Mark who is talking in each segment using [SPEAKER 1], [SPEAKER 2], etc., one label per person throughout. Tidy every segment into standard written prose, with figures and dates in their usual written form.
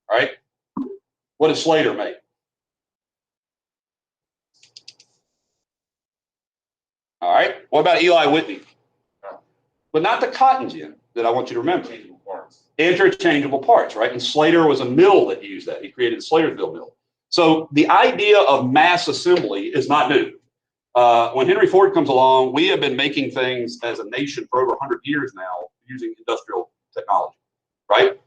[SPEAKER 1] right? What did Slater make? All right. What about Eli Whitney? But not the cotton gin that I want you to remember. Interchangeable parts, right? And Slater was a mill that used that. He created the Slatersville mill. So the idea of mass assembly is not new. When Henry Ford comes along, we have been making things as a nation for over 100 years now using industrial technology, right?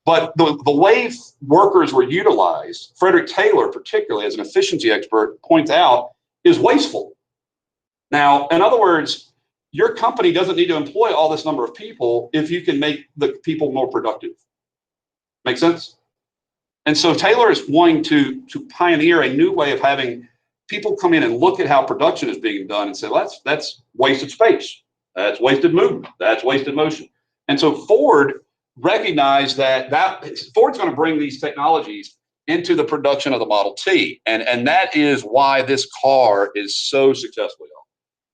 [SPEAKER 1] But the way workers were utilized, Frederick Taylor, particularly as an efficiency expert, points out, is wasteful. Now, in other words, your company doesn't need to employ all this number of people if you can make the people more productive. Make sense? And so Taylor is wanting to pioneer a new way of having people come in and look at how production is being done and say, well, that's wasted space. That's wasted movement. That's wasted motion. And so Ford recognized that Ford's going to bring these technologies into the production of the Model T. And that is why this car is so successful.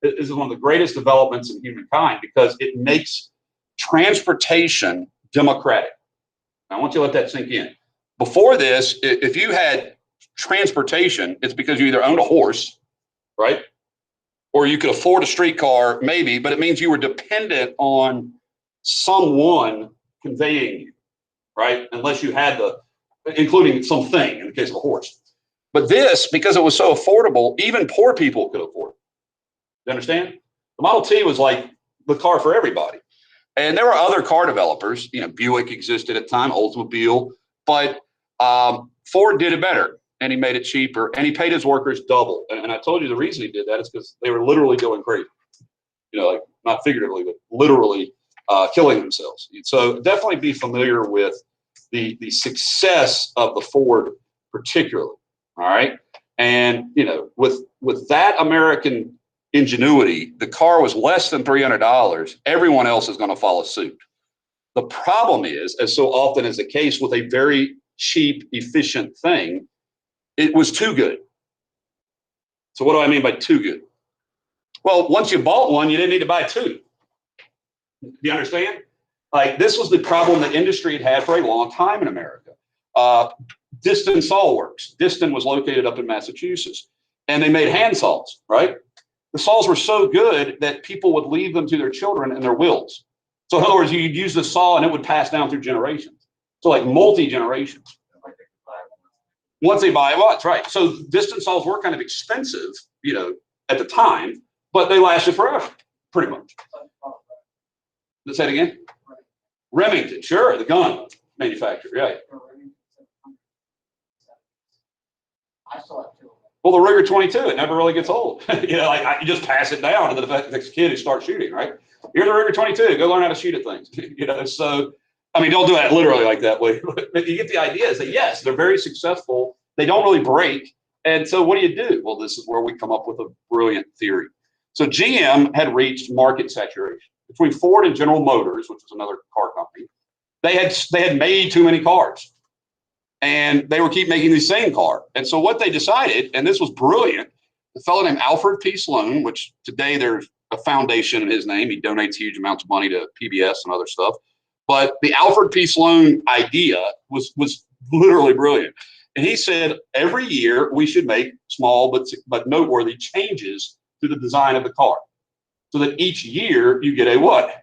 [SPEAKER 1] This is one of the greatest developments in humankind because it makes transportation democratic. Now, I want you to let that sink in. Before this, if you had transportation, it's because you either owned a horse, right? Or you could afford a streetcar, maybe, but it means you were dependent on someone conveying you, right? Unless you had including something in the case of a horse. But this, because it was so affordable, even poor people could afford it. You understand? The Model T was like the car for everybody. And there were other car developers, Buick existed at the time, Oldsmobile, but Ford did it better and he made it cheaper and he paid his workers double. And I told you the reason he did that is because they were literally going crazy, like not figuratively, but literally killing themselves. So definitely be familiar with the success of the Ford particularly. All right. And, with that American ingenuity, the car was less than $300. Everyone else is going to follow suit. The problem is, as so often is the case with a very cheap, efficient thing, it was too good. So what do I mean by too good? Well, once you bought one, you didn't need to buy two. Do you understand? Like this was the problem that industry had for a long time in America. Diston Saw Works. Diston was located up in Massachusetts, and they made hand saws, right? The saws were so good that people would leave them to their children in their wills. So in other words, you'd use the saw and it would pass down through generations. So like multi-generations. Once they buy it, well, that's right. So distance saws were kind of expensive, at the time, but they lasted forever, pretty much. Let's say it again. Remington, sure, the gun manufacturer, right.
[SPEAKER 2] I saw it too.
[SPEAKER 1] Well, the Ruger 22, it never really gets old. You just pass it down to the next kid who starts shooting, right? Here's the Ruger 22, go learn how to shoot at things. So, don't do that literally like that way. But you get the idea is that, yes, they're very successful. They don't really break. And so what do? Well, this is where we come up with a brilliant theory. So GM had reached market saturation. Between Ford and General Motors, which was another car company, they had made too many cars. And they were keep making the same car. And so what they decided, and this was brilliant, a fellow named Alfred P. Sloan, which today there's a foundation in his name. He donates huge amounts of money to PBS and other stuff. But the Alfred P. Sloan idea was literally brilliant. And he said, every year we should make small but noteworthy changes to the design of the car. So that each year you get a what?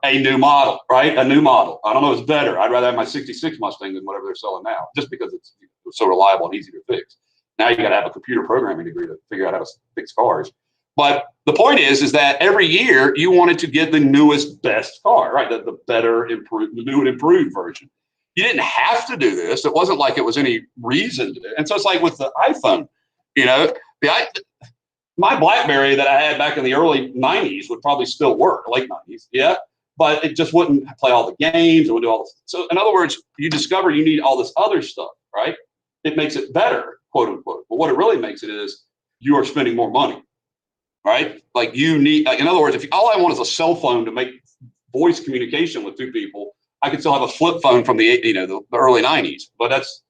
[SPEAKER 1] A new model, right? A new model. I don't know if it's better. I'd rather have my 66 Mustang than whatever they're selling now, just because it's so reliable and easy to fix. Now you got to have a computer programming degree to figure out how to fix cars. But the point is that every year you wanted to get the newest, best car, right? The better, improved, the new and improved version. You didn't have to do this. It wasn't like it was any reason to do it. And so it's like with the iPhone, my BlackBerry that I had back in the early 90s would probably still work, late 90s, yeah. But it just wouldn't play all the games. It would do all this. So in other words, you discover you need all this other stuff, right? It makes it better, quote unquote. But what it really makes it is you are spending more money, right? Like you need, in other words, if all I want is a cell phone to make voice communication with two people, I could still have a flip phone from the early 90s, but that's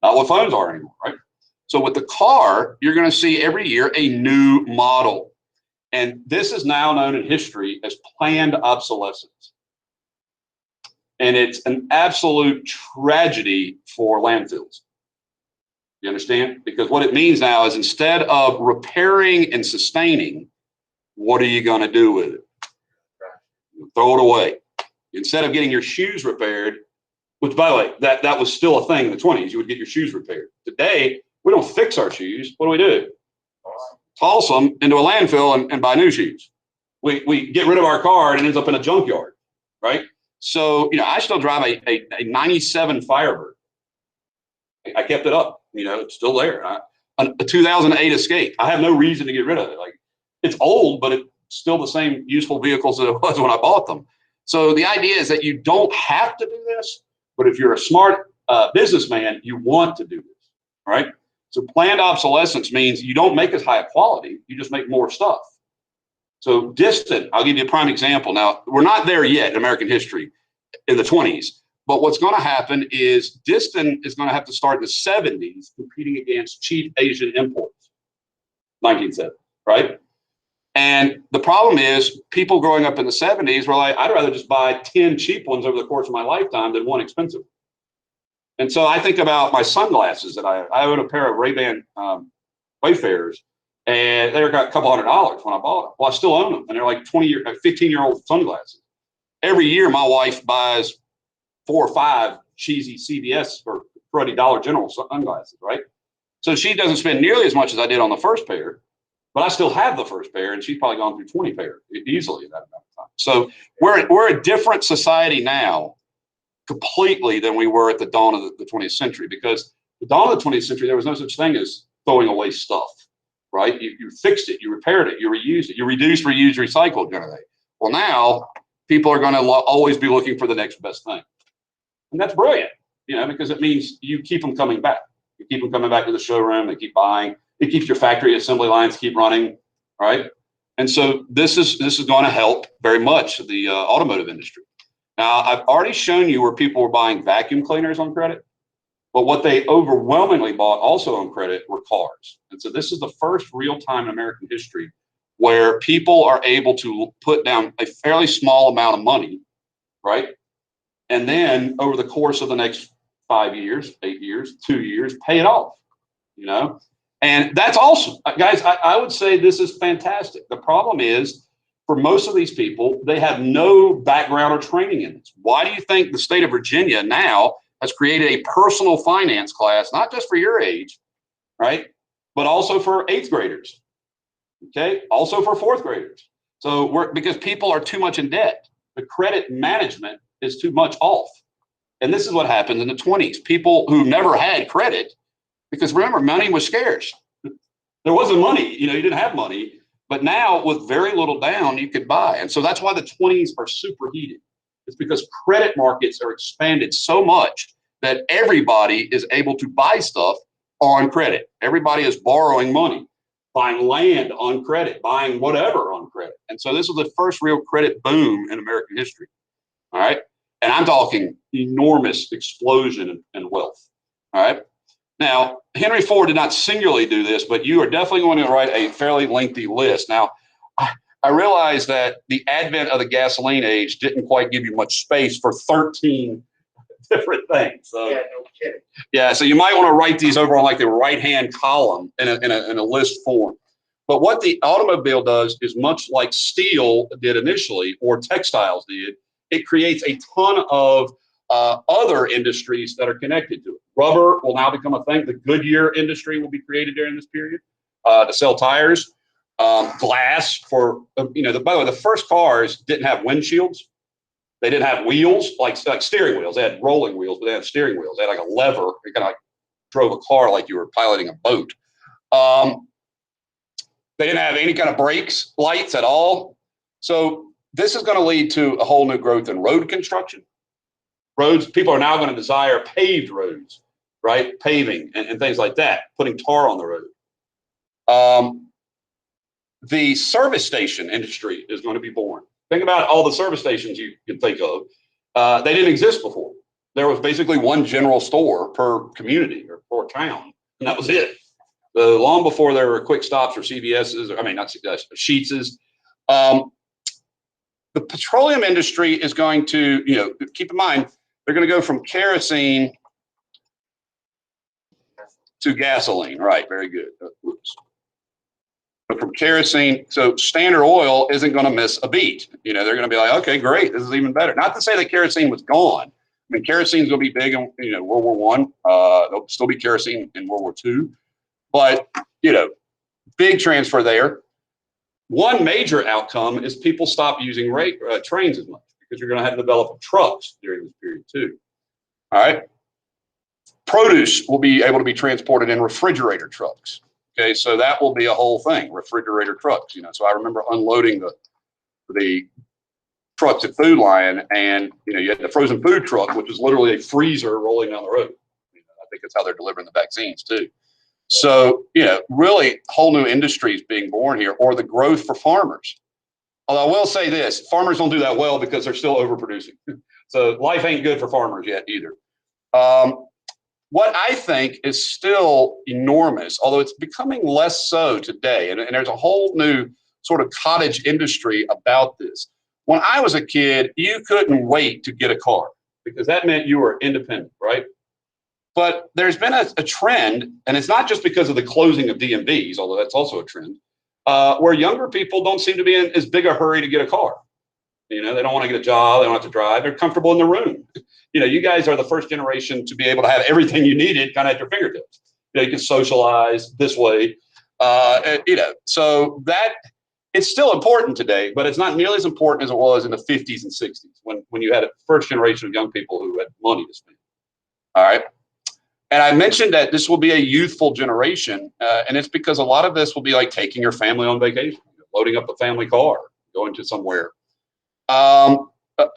[SPEAKER 1] not what phones are anymore, right? So with the car, you're going to see every year a new model. And this is now known in history as planned obsolescence. And it's an absolute tragedy for landfills. You understand? Because what it means now is instead of repairing and sustaining, what are you going to do with it? Throw it away. Instead of getting your shoes repaired, which, by the way, that was still a thing in the 20s. You would get your shoes repaired. Today, we don't fix our shoes. What do? Toss them into a landfill and buy new shoes. We get rid of our car and it ends up in a junkyard, right? So, I still drive a 97 Firebird. I kept it up. It's still there. A 2008 Escape. I have no reason to get rid of it. Like, it's old, but it's still the same useful vehicles that it was when I bought them. So the idea is that you don't have to do this, but if you're a smart businessman, you want to do this, right? So planned obsolescence means you don't make as high a quality, you just make more stuff. So distant, I'll give you a prime example. Now, we're not there yet in American history in the 20s, but what's going to happen is distant is going to have to start in the 70s competing against cheap Asian imports, 1970, right? And the problem is people growing up in the 70s were like, I'd rather just buy 10 cheap ones over the course of my lifetime than one expensive. And so I think about my sunglasses that I own a pair of Ray-Ban Wayfarers, and they were a couple $100 when I bought them. Well, I still own them, and they're like 15-year-old sunglasses. Every year, my wife buys 4 or 5 cheesy CVS or cruddy Dollar General sunglasses, right? So she doesn't spend nearly as much as I did on the first pair, but I still have the first pair, and she's probably gone through 20 pairs easily in that amount of time. So we're a different society now completely than we were at the dawn of the 20th century, because the dawn of the 20th century, there was no such thing as throwing away stuff, right? You fixed it, you repaired it, you reused it, you reduced, reused, recycled kind of thing. Well, now people are going to always be looking for the next best thing. And that's brilliant, because it means you keep them coming back. You keep them coming back to the showroom, they keep buying. It keeps your factory assembly lines keep running, right? And so this is going to help very much the automotive industry. Now, I've already shown you where people were buying vacuum cleaners on credit, but what they overwhelmingly bought also on credit were cars. And so this is the first real time in American history where people are able to put down a fairly small amount of money, right? And then over the course of the next 5 years, 8 years, 2 years, pay it off, And that's awesome. Guys, I would say this is fantastic. The problem is, for most of these people, they have no background or training in this. Why do you think the state of Virginia now has created a personal finance class, not just for your age, right, but also for 8th graders, okay, also for 4th graders? So because people are too much in debt. The credit management is too much off. And this is what happened in the 20s. People who never had credit, because remember, money was scarce. There wasn't money, you didn't have money. But now with very little down, you could buy. And so that's why the 20s are super heated. It's because credit markets are expanded so much that everybody is able to buy stuff on credit. Everybody is borrowing money, buying land on credit, buying whatever on credit. And so this is the first real credit boom in American history. All right. And I'm talking enormous explosion in wealth. All right. Now, Henry Ford did not singularly do this, but you are definitely going to write a fairly lengthy list. Now, I realize that the advent of the gasoline age didn't quite give you much space for 13 different things. So,
[SPEAKER 2] Yeah, no kidding.
[SPEAKER 1] Yeah, so you might want to write these over on like the right-hand column in a list form. But what the automobile does is much like steel did initially, or textiles did. It creates a ton of other industries that are connected to it. Rubber will now become a thing. The Goodyear industry will be created during this period to sell tires. Glass for, by the way, the first cars didn't have windshields. They didn't have wheels, like steering wheels. They had rolling wheels, but they had steering wheels. They had like a lever. You kind of like drove a car like you were piloting a boat. They didn't have any kind of brakes, lights at all. So this is going to lead to a whole new growth in road construction. Roads, people are now going to desire paved roads, right? Paving and things like that, putting tar on the road. The service station industry is going to be born. Think about all the service stations you can think of. They didn't exist before. There was basically one general store per community or per town, and that was it. Long before there were quick stops or CVS's, not Sheetses. the petroleum industry is going to, keep in mind, they're going to go from kerosene to gasoline. Right. Very good. Oops. So from kerosene, so Standard Oil isn't going to miss a beat. They're going to be like, okay, great. This is even better. Not to say that kerosene was gone. I mean, kerosene is going to be big in, World War One. There'll still be kerosene in World War Two. But, big transfer there. One major outcome is people stop using trains as much because you're going to have to develop trucks during this period too. All right. Produce will be able to be transported in refrigerator trucks. Okay, so that will be a whole thing, refrigerator trucks. So I remember unloading the trucks at Food Lion, and you had the frozen food truck, which is literally a freezer rolling down the road. I think that's how they're delivering the vaccines too. So, really whole new industries being born here, or the growth for farmers. Although I will say this, farmers don't do that well because they're still overproducing. So life ain't good for farmers yet either. What I think is still enormous, although it's becoming less so today, and there's a whole new sort of cottage industry about this. When I was a kid, you couldn't wait to get a car because that meant you were independent, right? But there's been a trend, and it's not just because of the closing of DMVs, although that's also a trend, where younger people don't seem to be in as big a hurry to get a car. They don't want to get a job. They don't have to drive. They're comfortable in their room. You guys are the first generation to be able to have everything you needed kind of at your fingertips. You can socialize this way. So that it's still important today, but it's not nearly as important as it was in the 50s and 60s when you had a first generation of young people who had money to spend. All right. And I mentioned that this will be a youthful generation, and it's because a lot of this will be like taking your family on vacation, loading up a family car, going to somewhere.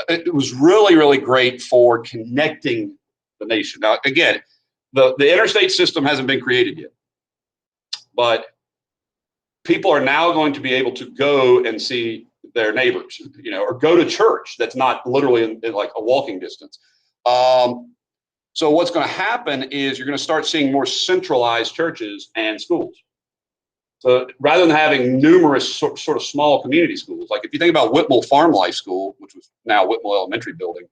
[SPEAKER 1] It was really, really great for connecting the nation. Now, again, the interstate system hasn't been created yet, but people are now going to be able to go and see their neighbors, or go to church that's not literally in like a walking distance. So what's going to happen is you're going to start seeing more centralized churches and schools. So rather than having numerous sort of small community schools, like if you think about Whitmore Farm Life School, which was now Whitmore Elementary Building,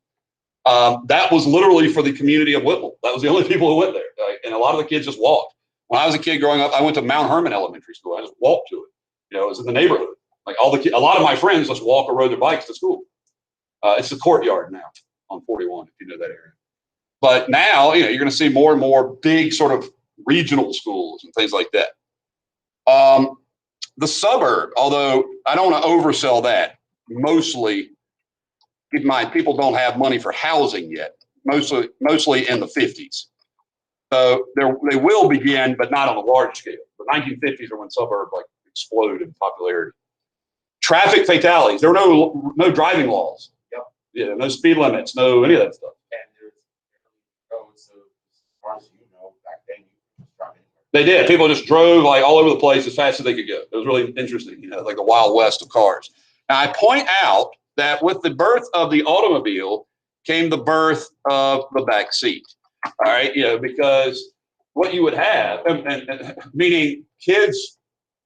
[SPEAKER 1] that was literally for the community of Whitmore. That was the only people who went there. Right? And a lot of the kids just walked. When I was a kid growing up, I went to Mount Hermon Elementary School. I just walked to it. It was in the neighborhood. Like a lot of my friends just walk or rode their bikes to school. It's the Courtyard now on 41, if you know that area. But now, you're going to see more and more big sort of regional schools and things like that. The suburb, although I don't want to oversell that, mostly, keep in mind, people don't have money for housing yet, mostly in the 50s. So they will begin, but not on a large scale. The 1950s are when suburbs explode in popularity. Traffic fatalities. There were no driving laws. Yep. No speed limits, no any of that stuff. They did. People just drove all over the place as fast as they could go. It was really interesting, like the Wild West of cars. Now, I point out that with the birth of the automobile came the birth of the back seat. All right, because what you would have, and meaning kids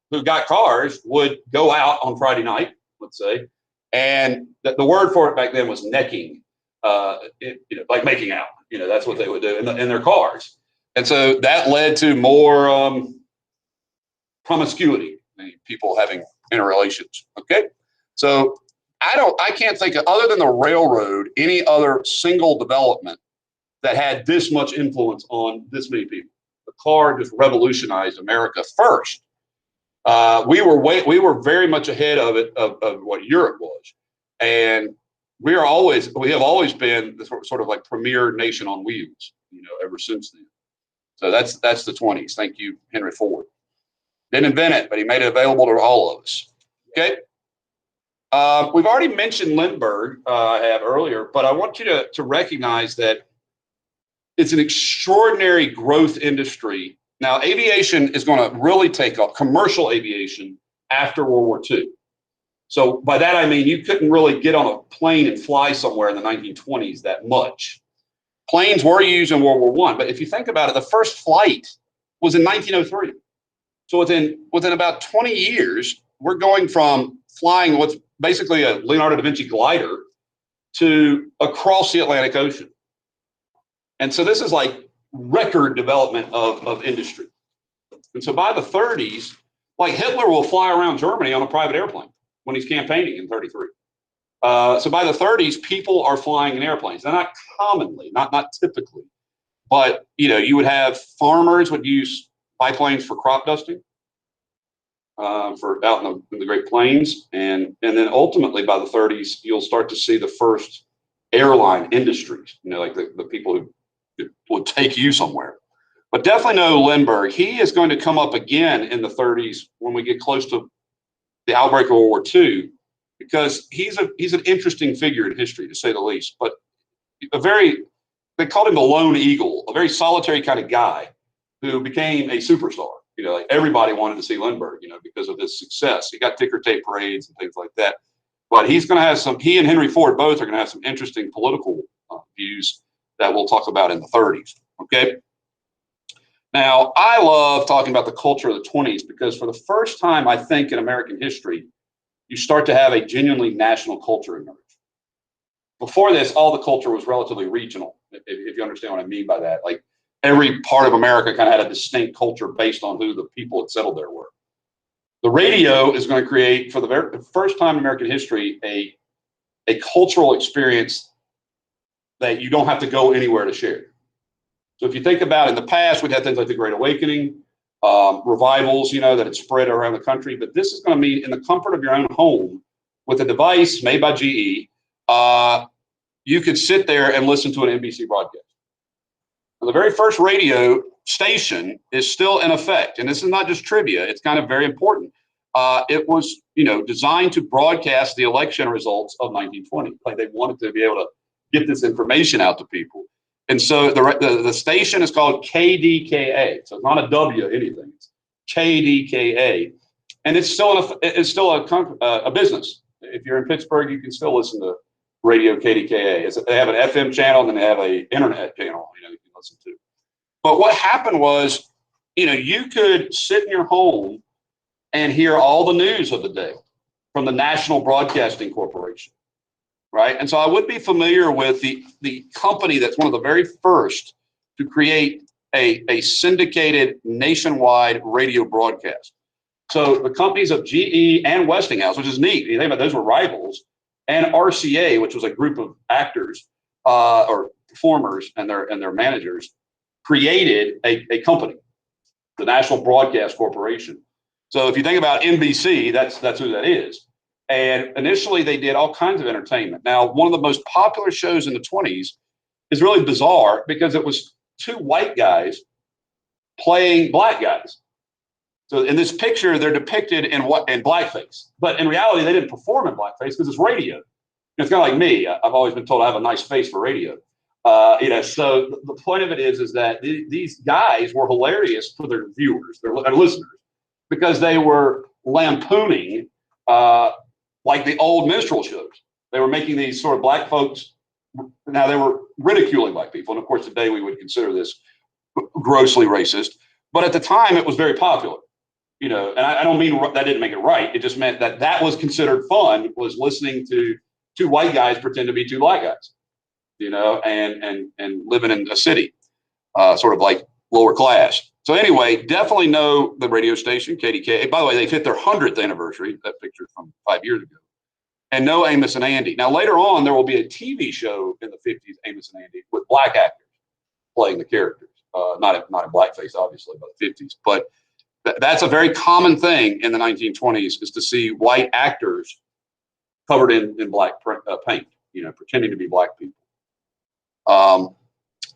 [SPEAKER 1] who got cars would go out on Friday night, let's say, and the word for it back then was necking, like making out. That's what they would do in their cars. And so that led to more promiscuity, people having interrelations. Okay, so I can't think of, other than the railroad, any other single development that had this much influence on this many people. The car just revolutionized America first. We were very much ahead of it of what Europe was, and we have always been the sort of like premier nation on wheels, ever since then. So that's the 20s. Thank you, Henry Ford. Didn't invent it, but he made it available to all of us. Okay. We've already mentioned Lindbergh, I have earlier, but I want you to recognize that it's an extraordinary growth industry. Now, aviation is going to really take off, commercial aviation, after World War II. So by that, I mean, you couldn't really get on a plane and fly somewhere in the 1920s that much. Planes were used in World War I, but if you think about it, the first flight was in 1903. So within about 20 years, we're going from flying what's basically a Leonardo da Vinci glider to across the Atlantic Ocean. And so this is like record development of industry. And so by the 30s, like Hitler will fly around Germany on a private airplane when he's campaigning in 33. So by the 30s, people are flying in airplanes. They're not commonly, not typically, but you would have farmers would use biplanes for crop dusting, for out in the Great Plains, and then ultimately by the 30s, you'll start to see the first airline industries. Like the people who would take you somewhere. But definitely know Lindbergh. He is going to come up again in the 30s when we get close to the outbreak of World War II, because he's an interesting figure in history, to say the least. But they called him the lone eagle, a very solitary kind of guy who became a superstar. Like everybody wanted to see Lindbergh, because of his success. He got ticker tape parades and things like that. But he's going to have he and Henry Ford both are going to have some interesting political views that we'll talk about in the 30s. Okay. Now, I love talking about the culture of the 20s because for the first time, I think, in American history, you start to have a genuinely national culture emerge. Before this, all the culture was relatively regional, if you understand what I mean by that. Like every part of America kind of had a distinct culture based on who the people that settled there were. The radio is going to create, for the very first time in American history, a cultural experience that you don't have to go anywhere to share. So if you think about in the past, we'd had things like the Great Awakening, revivals, that had spread around the country. But this is going to mean in the comfort of your own home with a device made by GE, you could sit there and listen to an NBC broadcast. Now, the very first radio station is still in effect. And this is not just trivia. It's kind of very important. It was, designed to broadcast the election results of 1920. Like they wanted to be able to get this information out to people. And so the station is called KDKA. So it's not a W anything. It's KDKA, and it's still a business. If you're in Pittsburgh, you can still listen to radio KDKA. They have an FM channel and then they have an internet channel. You can listen to. But what happened was, you could sit in your home and hear all the news of the day from the National Broadcasting Corporation. Right. And so I would be familiar with the company that's one of the very first to create a syndicated nationwide radio broadcast. So the companies of GE and Westinghouse, which is neat. You think about those were rivals, and RCA, which was a group of actors or performers and their managers, created a company, the National Broadcast Corporation. So if you think about NBC, that's who that is. And initially, they did all kinds of entertainment. Now, one of the most popular shows in the 20s is really bizarre because it was two white guys playing black guys. So in this picture, they're depicted in blackface. But in reality, they didn't perform in blackface because it's radio. It's kind of like me. I've always been told I have a nice face for radio. So the point of it is that these guys were hilarious for their viewers, their listeners, because they were lampooning like the old minstrel shows. They were making these sort of black folks. Now they were ridiculing black people. And of course, today we would consider this grossly racist. But at the time, it was very popular. And I don't mean that didn't make it right. It just meant that was considered fun, was listening to two white guys pretend to be two black guys, and living in a city, sort of like lower class. So anyway, definitely know the radio station, KDK. By the way, they've hit their 100th anniversary. That picture from 5 years ago. And know Amos and Andy. Now, later on, there will be a TV show in the 50s, Amos and Andy, with black actors playing the characters. Not in blackface, obviously, but the 50s. But that's a very common thing in the 1920s, is to see white actors covered in black paint, pretending to be black people.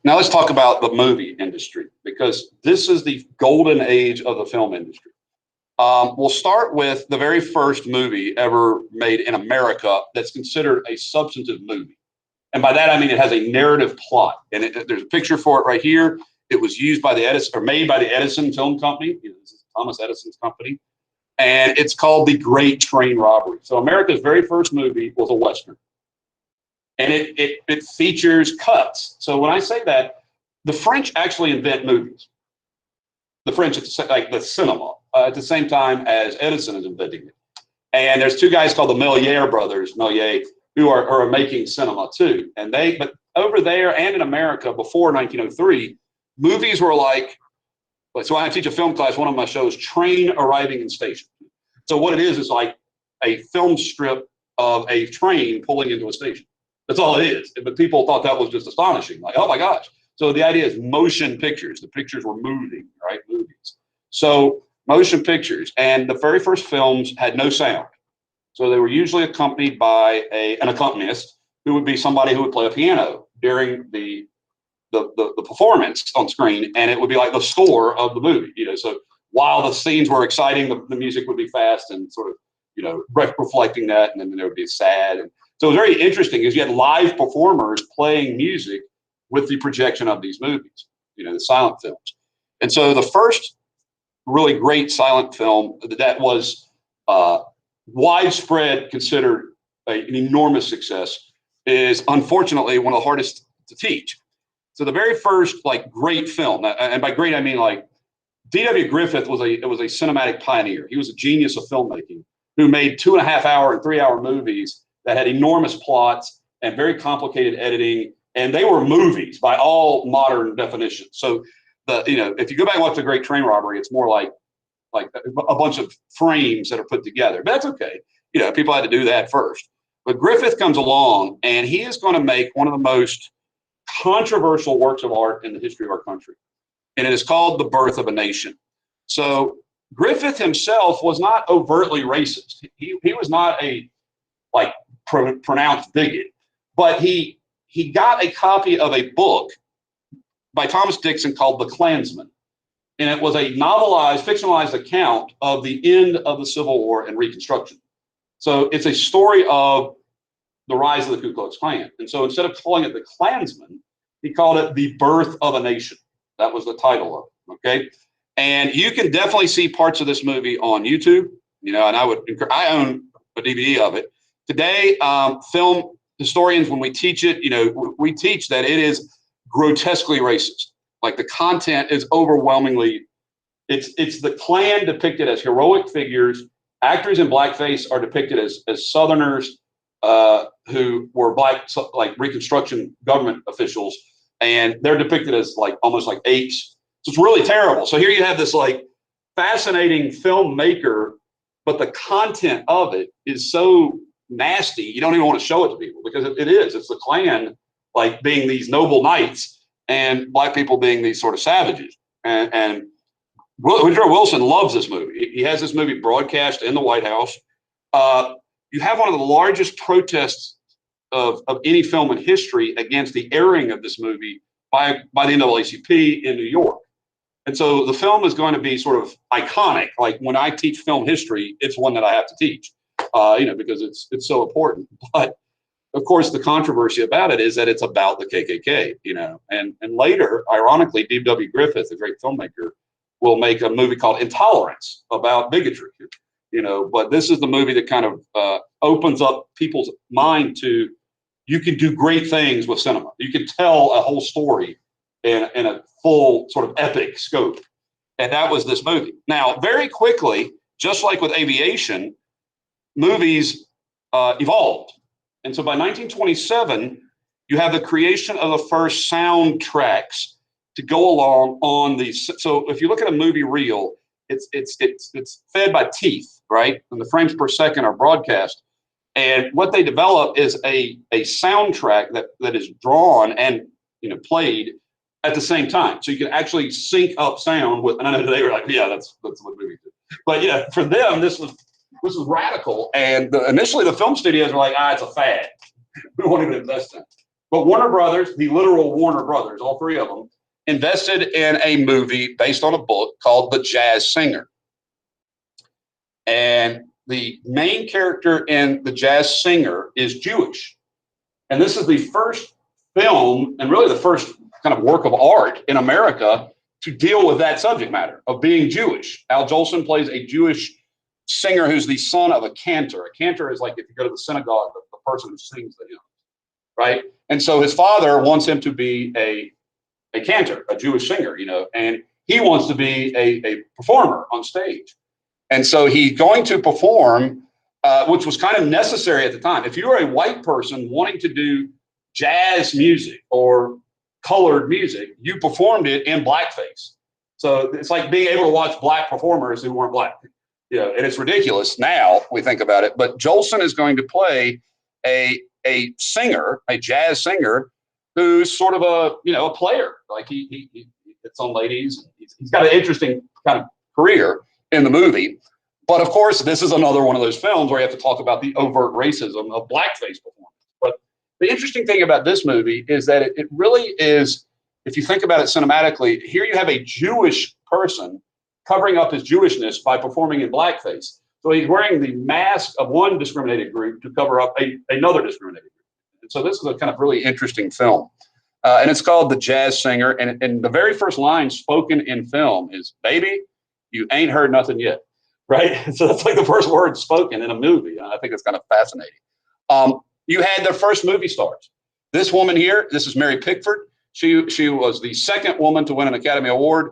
[SPEAKER 1] Now let's talk about the movie industry, because this is the golden age of the film industry. We'll start with the very first movie ever made in America that's considered a substantive movie. And by that, I mean it has a narrative plot. And there's a picture for it right here. It was used by made by the Edison Film Company. This is Thomas Edison's company. And it's called The Great Train Robbery. So America's very first movie was a Western. And it features cuts. So when I say that, the French actually invent movies. The French, like the cinema, at the same time as Edison is inventing it. And there's two guys called the Méliès brothers, who are making cinema too. And but over there and in America before 1903, movies were like, so when I teach a film class, one of my shows, Train Arriving in Station. So what it is like a film strip of a train pulling into a station. That's all it is. But people thought that was just astonishing. Like, oh my gosh. So the idea is motion pictures. The pictures were moving, right? Movies. So motion pictures. And the very first films had no sound. So they were usually accompanied by an accompanist who would be somebody who would play a piano during the performance on screen. And it would be like the score of the movie, so while the scenes were exciting, the music would be fast and sort of, reflecting that. And then there would be sad. And so it was very interesting because you had live performers playing music with the projection of these movies, the silent films. And so the first really great silent film that was widespread, considered an enormous success, is unfortunately one of the hardest to teach. So the very first great film, and by great I mean D.W. Griffith was a cinematic pioneer. He was a genius of filmmaking who made 2.5-hour and 3-hour movies that had enormous plots and very complicated editing, and they were movies by all modern definitions. So if you go back and watch The Great Train Robbery, it's more like a bunch of frames that are put together. But that's okay. People had to do that first. But Griffith comes along, and he is going to make one of the most controversial works of art in the history of our country. And it is called The Birth of a Nation. So Griffith himself was not overtly racist. He was not a pronounced bigot, but he got a copy of a book by Thomas Dixon called The Klansman. And it was a novelized, fictionalized account of the end of the Civil War and Reconstruction. So it's a story of the rise of the Ku Klux Klan. And so instead of calling it The Klansman, he called it The Birth of a Nation. That was the title of it, okay? And you can definitely see parts of this movie on YouTube, and I own a DVD of it. Today, film historians, when we teach it, we teach that it is grotesquely racist. Like the content is overwhelmingly, it's the Klan depicted as heroic figures. Actors in blackface are depicted as Southerners who were black, like Reconstruction government officials, and they're depicted as almost like apes. So it's really terrible. So here you have this fascinating filmmaker, but the content of it is so nasty, you don't even want to show it to people because it is. It's the Klan being these noble knights and black people being these sort of savages. And Woodrow Wilson loves this movie. He has this movie broadcast in the White House. You have one of the largest protests of any film in history against the airing of this movie by the NAACP in New York. And so the film is going to be sort of iconic. Like when I teach film history, it's one that I have to teach, because it's so important. But of course, the controversy about it is that it's about the KKK, and later, ironically, D.W. Griffith, a great filmmaker, will make a movie called Intolerance about bigotry, but this is the movie that kind of opens up people's mind to, you can do great things with cinema. You can tell a whole story in a full sort of epic scope. And that was this movie. Now, very quickly, just like with aviation, movies evolved. And so by 1927, you have the creation of the first soundtracks to go along on these. So if you look at a movie reel, it's fed by teeth, right? And the frames per second are broadcast. And what they develop is a soundtrack that is drawn and played at the same time. So you can actually sync up sound with, and I know they were like, yeah, that's what movies do. But for them, this was radical. And initially the film studios were like, it's a fad. We won't even invest in it. But Warner Brothers, the literal Warner Brothers, all three of them, invested in a movie based on a book called The Jazz Singer. And the main character in The Jazz Singer is Jewish. And this is the first film and really the first kind of work of art in America to deal with that subject matter of being Jewish. Al Jolson plays a Jewish singer who's the son of a cantor. A cantor is like, if you go to the synagogue, the person who sings the hymn, right? And so his father wants him to be a cantor, a Jewish singer, and he wants to be a performer on stage. And so he's going to perform which was kind of necessary at the time. If you were a white person wanting to do jazz music or colored music, you performed it in blackface. So it's like being able to watch black performers who weren't black. And it's ridiculous now we think about it. But Jolson is going to play a singer, a jazz singer, who's sort of a player. Like he hits on ladies. He's got an interesting kind of career in the movie. But of course, this is another one of those films where you have to talk about the overt racism of blackface performance. But the interesting thing about this movie is that it really is, if you think about it cinematically, here you have a Jewish person covering up his Jewishness by performing in blackface. So he's wearing the mask of one discriminated group to cover up another discriminated group. And so this is a kind of really interesting film. And it's called The Jazz Singer. And the very first line spoken in film is, "Baby, you ain't heard nothing yet." Right? So that's like the first word spoken in a movie. I think it's kind of fascinating. You had their first movie stars. This woman here, this is Mary Pickford. She was the second woman to win an Academy Award.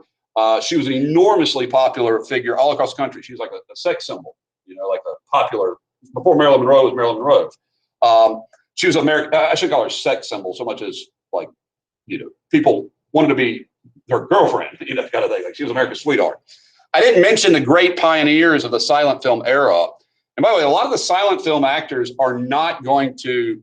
[SPEAKER 1] She was an enormously popular figure all across the country. She was like a sex symbol, like a popular, before Marilyn Monroe was Marilyn Monroe. She was American, I should call her sex symbol so much as like, people wanted to be her girlfriend, kind of thing. Like she was America's sweetheart. I didn't mention the great pioneers of the silent film era. And by the way, a lot of the silent film actors are not going to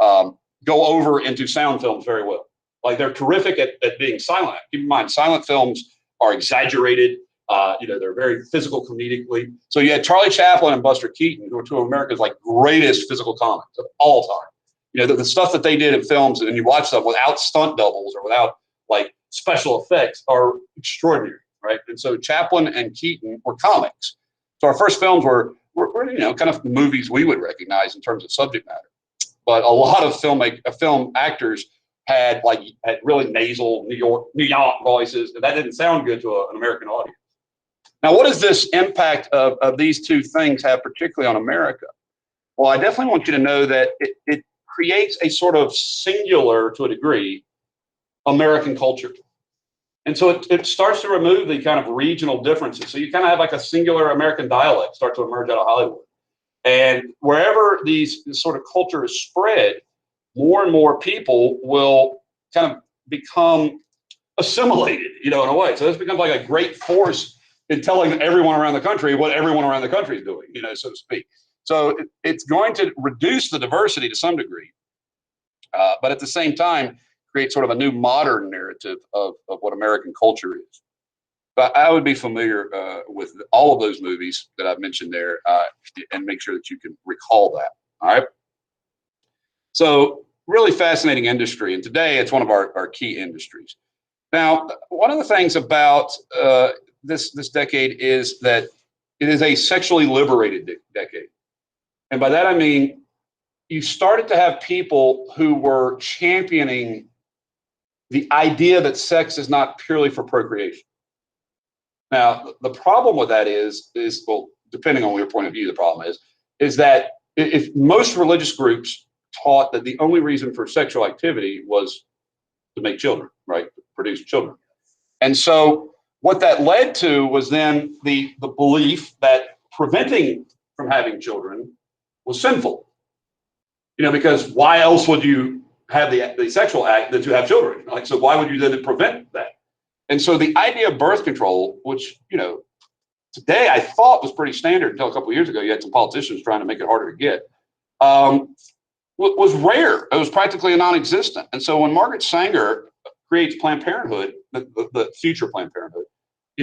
[SPEAKER 1] go over into sound films very well. Like they're terrific at being silent. Keep in mind, silent films are exaggerated. They're very physical comedically. So you had Charlie Chaplin and Buster Keaton, who are two of America's like greatest physical comics of all time. The stuff that they did in films, and you watch them without stunt doubles or without like special effects, are extraordinary, right? And so Chaplin and Keaton were comics. So our first films were kind of movies we would recognize in terms of subject matter. But a lot of film actors had really nasal New York voices, and that didn't sound good to an American audience. Now, what does this impact of these two things have, particularly on America? Well, I definitely want you to know that it creates a sort of singular, to a degree, American culture. And so it starts to remove the kind of regional differences. So you kind of have like a singular American dialect start to emerge out of Hollywood. And wherever this sort of culture is spread, more and more people will kind of become assimilated, in a way. So this becomes like a great force in telling everyone around the country what everyone around the country is doing, so to speak. So it's going to reduce the diversity to some degree, but at the same time, create sort of a new modern narrative of what American culture is. But I would be familiar with all of those movies that I've mentioned there, and make sure that you can recall that. All right. So really fascinating industry. And today it's one of our key industries. Now, one of the things about this decade is that it is a sexually liberated decade. And by that, I mean, you started to have people who were championing the idea that sex is not purely for procreation. Now, the problem with that is well, depending on your point of view, the problem is that if most religious groups taught that the only reason for sexual activity was to make children, right? To produce children. And so what that led to was then the belief that preventing from having children was sinful. Because why else would you have the sexual act than to have children? Like, so why would you then prevent that? And so the idea of birth control, which, today I thought was pretty standard until a couple of years ago, you had some politicians trying to make it harder to get, was rare. It was practically non-existent. And so when Margaret Sanger creates Planned Parenthood, the future Planned Parenthood,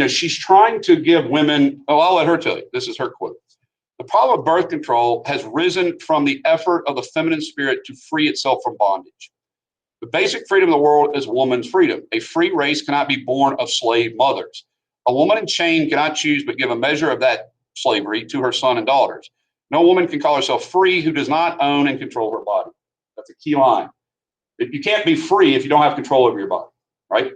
[SPEAKER 1] she's trying to give women, I'll let her tell you, this is her quote. "The problem of birth control has risen from the effort of the feminine spirit to free itself from bondage. The basic freedom of the world is woman's freedom. A free race cannot be born of slave mothers. A woman in chain cannot choose but give a measure of that slavery to her son and daughters. No woman can call herself free who does not own and control her body." That's a key line. You can't be free if you don't have control over your body, right?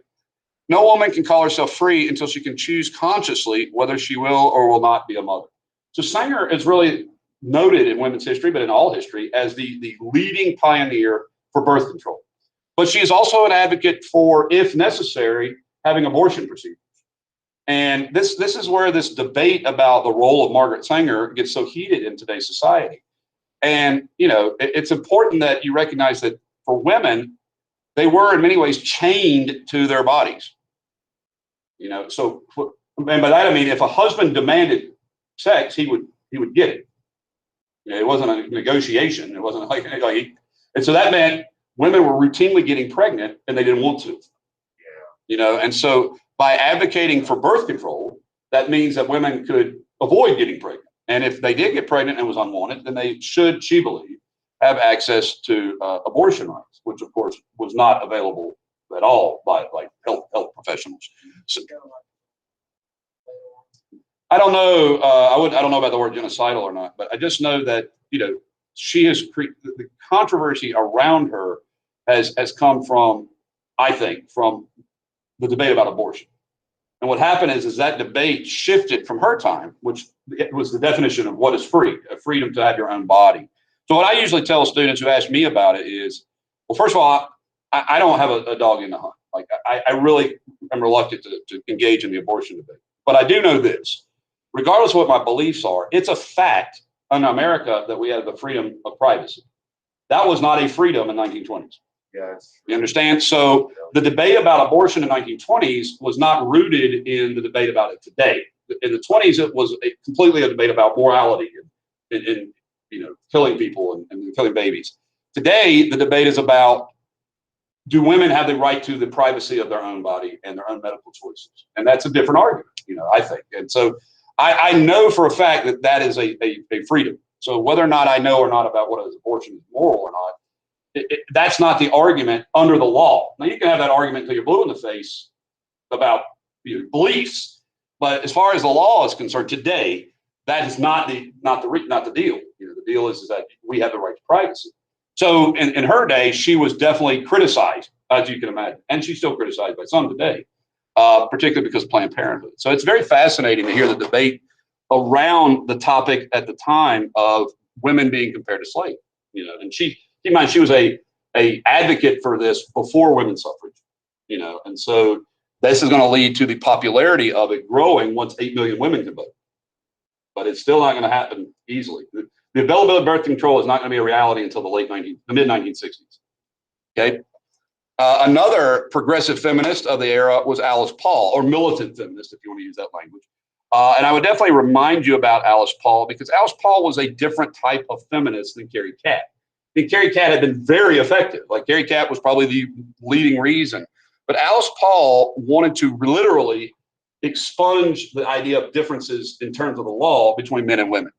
[SPEAKER 1] "No woman can call herself free until she can choose consciously whether she will or will not be a mother." So Sanger is really noted in women's history, but in all history, as the leading pioneer for birth control. But she is also an advocate for, if necessary, having abortion procedures. And this is where this debate about the role of Margaret Sanger gets so heated in today's society. And, you know, it's important that you recognize that for women, they were in many ways chained to their bodies. You know, so, and by that I mean, if a husband demanded sex, he would get it. You know, it wasn't a negotiation. It wasn't like, and so that meant women were routinely getting pregnant and they didn't want to. Yeah. You know, and so by advocating for birth control, that means that women could avoid getting pregnant. And if they did get pregnant and was unwanted, then they should, she believed, have access to abortion rights, which of course was not available at all by like health professionals. So, I don't know. I don't know about the word genocidal or not, but I just know that, you know, she has the controversy around her has come from, I think, from the debate about abortion. And what happened is that debate shifted from her time, which was the definition of what is free, a freedom to have your own body. So what I usually tell students who ask me about it is, well, first of all, I don't have a dog in the hunt. Like I really am reluctant to engage in the abortion debate. But I do know this, regardless of what my beliefs are, it's a fact in America that we have the freedom of privacy. That was not a freedom in 1920s.
[SPEAKER 3] Yes.
[SPEAKER 1] You understand? So the debate about abortion in the 1920s was not rooted in the debate about it today. In the 20s, it was completely a debate about morality and you know, killing people and killing babies. Today, the debate is about, do women have the right to the privacy of their own body and their own medical choices? And that's a different argument, you know, I think. And so I know for a fact that that is a freedom. So whether or not I know or not about what is abortion is moral or not, that's not the argument under the law. Now, you can have that argument until you're blue in the face about beliefs, but as far as the law is concerned today, that is not the deal. You know, the deal is that we have the right to privacy. So in her day, she was definitely criticized, as you can imagine, and she's still criticized by some today, particularly because of Planned Parenthood. So it's very fascinating to hear the debate around the topic at the time of women being compared to slaves. You know, and keep in mind, she was a advocate for this before women's suffrage, you know, and so this is going to lead to the popularity of it growing once 8 million women can vote. But it's still not going to happen easily. The availability of birth control is not going to be a reality until the mid 1960s. Okay. Another progressive feminist of the era was Alice Paul, or militant feminist, if you want to use that language. And I would definitely remind you about Alice Paul, because Alice Paul was a different type of feminist than Carrie Catt. I think Carrie Catt had been very effective. Like Carrie Catt was probably the leading reason. But Alice Paul wanted to literally expunge the idea of differences in terms of the law between men and women.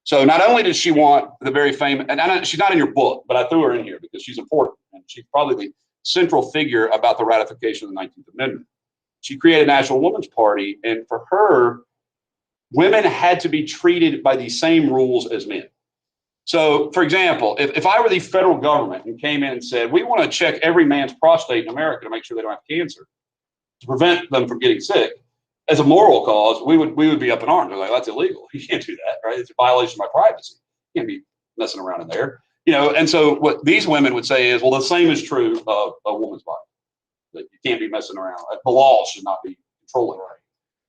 [SPEAKER 1] So not only did she want the very famous, and she's not in your book, but I threw her in here because she's important. And she's probably the central figure about the ratification of the 19th Amendment. She created a National Women's Party. And for her, women had to be treated by the same rules as men. So, for example, if I were the federal government and came in and said, we want to check every man's prostate in America to make sure they don't have cancer, to prevent them from getting sick, as a moral cause, we would be up in arms. We're like, that's illegal. You can't do that, right? It's a violation of my privacy. You can't be messing around in there. You know, and so what these women would say is, well, the same is true of a woman's body. That you can't be messing around. The law should not be controlling it.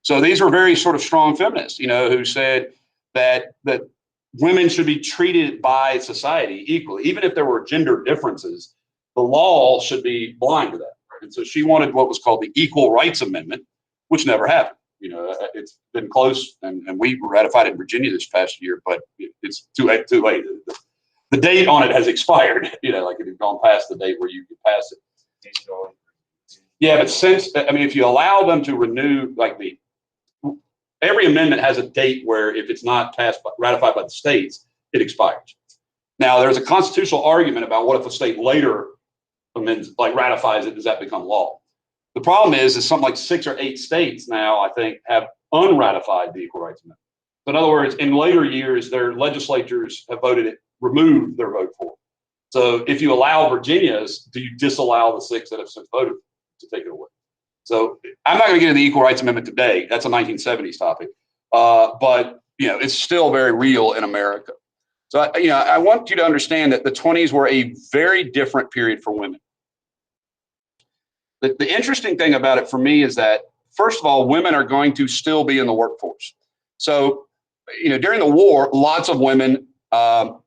[SPEAKER 1] So these were very sort of strong feminists, you know, who said that women should be treated by society equally, even if there were gender differences. The law should be blind to that. Right? And so she wanted what was called the Equal Rights Amendment, which never happened. You know, it's been close, and we ratified it in Virginia this past year, but it's too late. The date on it has expired. You know, like it had gone past the date where you could pass it. Yeah, but if you allow them to renew, like every amendment has a date where if it's not ratified by the states, it expires. Now, there's a constitutional argument about what if a state later amends, like ratifies it, does that become law? The problem is something like 6 or 8 states now, I think, have unratified the Equal Rights Amendment. So in other words, in later years, their legislatures have removed their vote for it. So if you allow Virginia's, do you disallow the 6 that have since voted to take it away? So I'm not going to get into the Equal Rights Amendment today. That's a 1970s topic. But, you know, it's still very real in America. So, I want you to understand that the 20s were a very different period for women. The interesting thing about it for me is that first of all, women are going to still be in the workforce. So, during the war, lots of women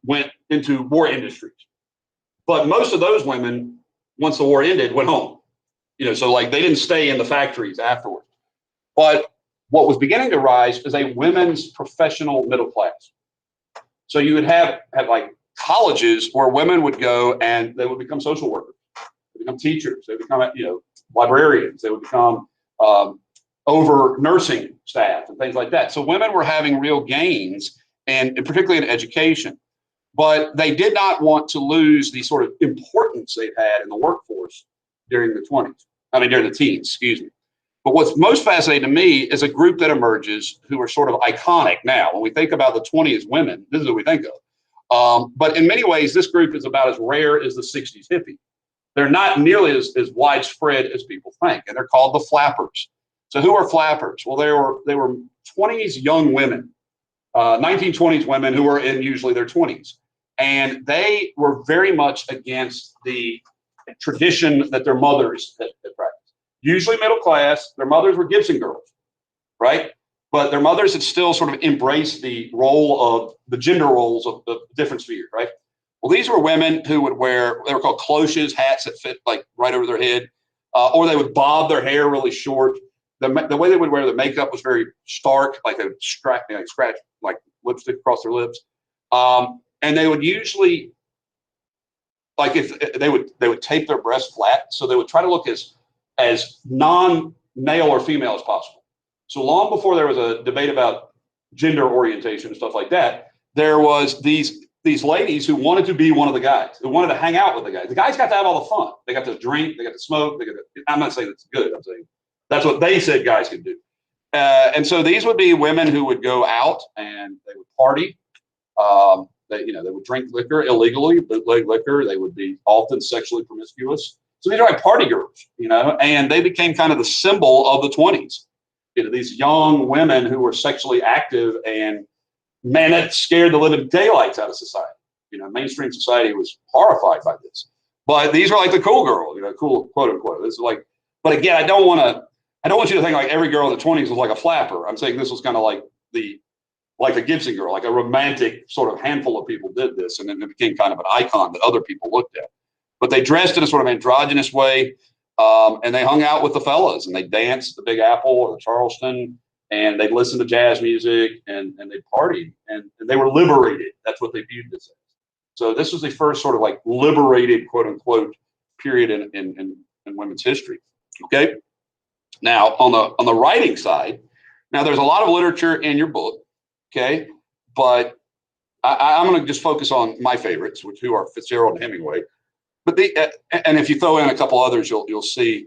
[SPEAKER 1] went into war industries. But most of those women, once the war ended, went home. So like they didn't stay in the factories afterwards. But what was beginning to rise is a women's professional middle class. So you would have like colleges where women would go and they would become social workers, they become teachers, they become librarians, they would become over nursing staff and things like that. So women were having real gains, and particularly in education. But they did not want to lose the sort of importance they've had in the workforce during the teens, excuse me. But what's most fascinating to me is a group that emerges who are sort of iconic now. When we think about the 20s women, this is what we think of. But in many ways, this group is about as rare as the 60s hippie. They're not nearly as widespread as people think, and they're called the flappers. So who are flappers? Well, they were 20s young women, 1920s women who were in usually their 20s. And they were very much against the tradition that their mothers had practiced. Usually middle class, their mothers were Gibson girls, right? But their mothers had still sort of embraced the role of the gender roles of the different spheres, right? Well, these were women who would wear, they were called cloches, hats that fit like right over their head, or they would bob their hair really short. The way they would wear the makeup was very stark, like a scratch like lipstick across their lips. And they would usually, like if they would tape their breasts flat, so they would try to look as non-male or female as possible. So long before there was a debate about gender orientation and stuff like that, there was these ladies who wanted to be one of the guys, who wanted to hang out with the guys. The guys got to have all the fun. They got to drink, they got to smoke. I'm not saying it's good. I'm saying that's what they said guys could do. And so these would be women who would go out and they would party. They would drink liquor illegally, bootleg liquor. They would be often sexually promiscuous. So these are like party girls, and they became kind of the symbol of the 20s. These young women who were sexually active, and man, that scared the living daylights out of society. Mainstream society was horrified by this. But these are like the cool girls, cool, quote unquote. This is like, but again, I don't want you to think like every girl in the 20s was like a flapper. I'm saying this was kind of like a Gibson girl, like a romantic sort of handful of people did this, and then it became kind of an icon that other people looked at. But they dressed in a sort of androgynous way, and they hung out with the fellas, and they danced at the Big Apple or the Charleston, and they listened to jazz music, and they partied, and they were liberated. That's what they viewed this as. So this was the first sort of like liberated, quote unquote, period in women's history. Okay. Now on the writing side, now there's a lot of literature in your book. Okay, but I'm going to just focus on my favorites, who are Fitzgerald and Hemingway. But and if you throw in a couple others, you'll see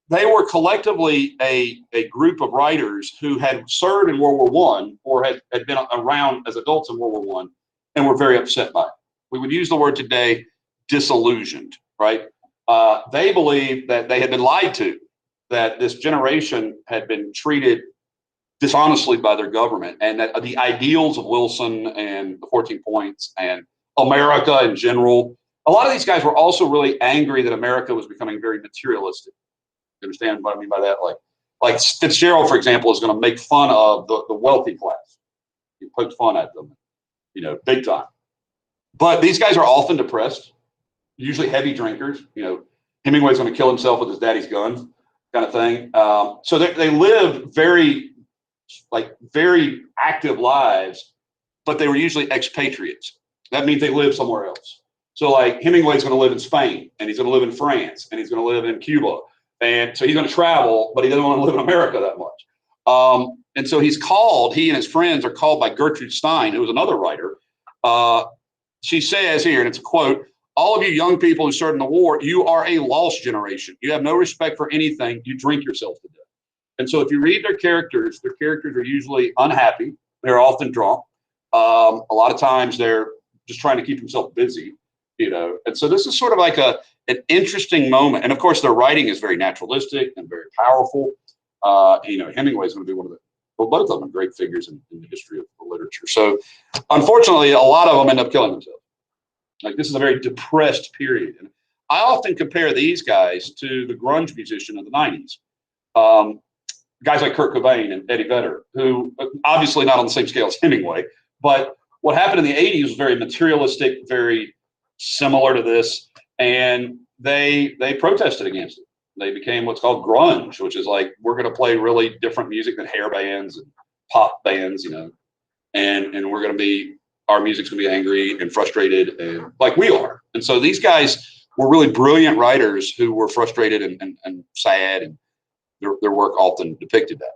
[SPEAKER 1] they were collectively a group of writers who had served in World War I or had been around as adults in World War I and were very upset by it. We would use the word today, disillusioned, right? They believed that they had been lied to, that this generation had been treated dishonestly by their government, and that the ideals of Wilson and the 14 Points and America in general, a lot of these guys were also really angry that America was becoming very materialistic. You understand what I mean by that? Like Fitzgerald, for example, is going to make fun of the wealthy class. He poked fun at them, big time. But these guys are often depressed, usually heavy drinkers. Hemingway's going to kill himself with his daddy's gun, kind of thing. So they live very active lives, but they were usually expatriates. That means they live somewhere else. So like Hemingway's going to live in Spain, and he's going to live in France, and he's going to live in Cuba. And so he's going to travel, but he doesn't want to live in America that much. And so he and his friends are called by Gertrude Stein, who was another writer. She says here, and it's a quote, "All of you young people who served in the war, you are a lost generation. You have no respect for anything. You drink yourself to death." And so if you read their characters are usually unhappy. They're often drunk. A lot of times they're just trying to keep themselves busy, And so this is sort of like an interesting moment. And of course, their writing is very naturalistic and very powerful. Hemingway is going to be both of them are great figures in the history of the literature. So unfortunately, a lot of them end up killing themselves. Like this is a very depressed period. And I often compare these guys to the grunge musician of the 90s. guys like Kurt Cobain and Eddie Vedder, who obviously not on the same scale as Hemingway, but what happened in the 80s was very materialistic, very similar to this, and they protested against it. They became what's called grunge, which is like, we're going to play really different music than hair bands and pop bands, you know, and we're going to be, our music's going to be angry and frustrated, and like we are. And so these guys were really brilliant writers who were frustrated and sad, and their work often depicted that.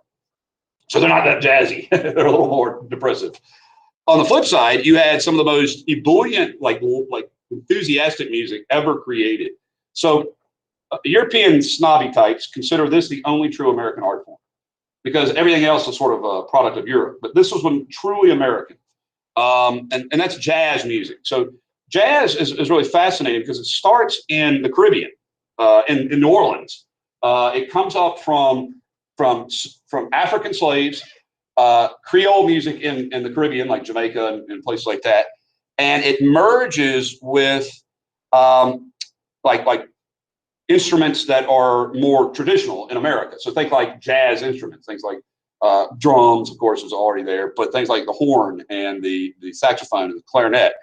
[SPEAKER 1] So they're not that jazzy. They're a little more depressive. On the flip side, you had some of the most ebullient, like enthusiastic music ever created. So European snobby types consider this the only true American art form, because everything else is sort of a product of Europe. But this was one truly American. And that's jazz music. So jazz is really fascinating because it starts in the Caribbean, in New Orleans. It comes up from African slaves, Creole music in the Caribbean, like Jamaica and places like that, and it merges with like instruments that are more traditional in America. So think like jazz instruments, things like drums, of course, was already there, but things like the horn and the saxophone and the clarinet.